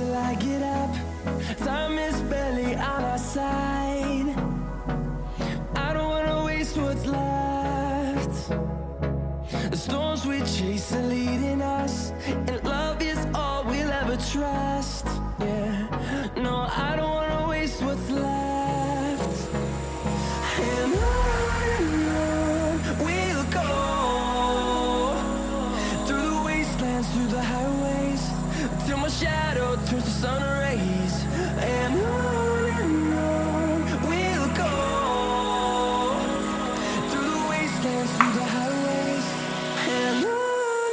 till I get up. Time is barely on our side. I don't wanna waste what's left. The storms we chase are leading us, and love is all we'll ever trust. Yeah, no, I don't wanna waste what's left. And on we'll go, through the wastelands, through the highways, till my shadow turns to sun rays. And on we'll go, through the wastelands, through the highways, and on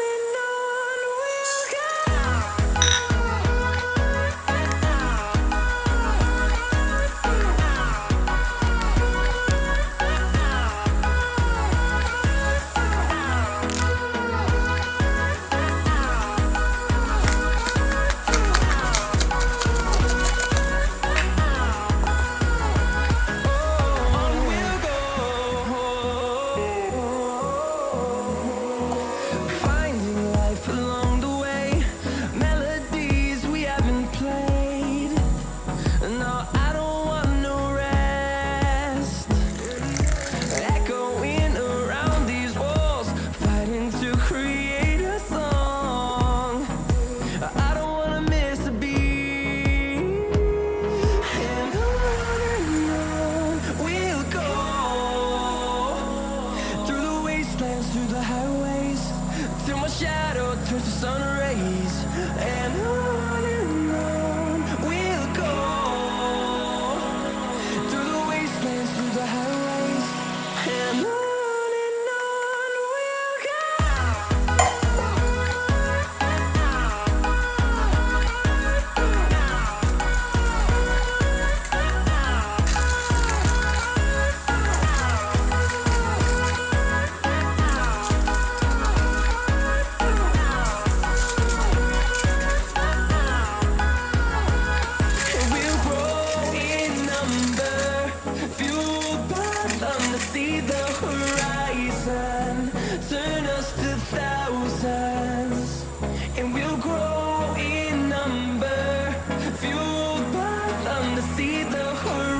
we'll go. Finding life along the way, melodies we haven't played. No, I don't want no rest. Echoing around these walls, fighting to create a song. I don't wanna miss a beat. And on we'll go, through the wastelands, through the highways, till my shadow turns to sun rays. And on we'll go, through the wastelands, through the highways, and on we'll go. We'll grow in number, fueled by them to see the horizon, turn us to thousands. And we'll grow in number, fueled by them to see the horizon.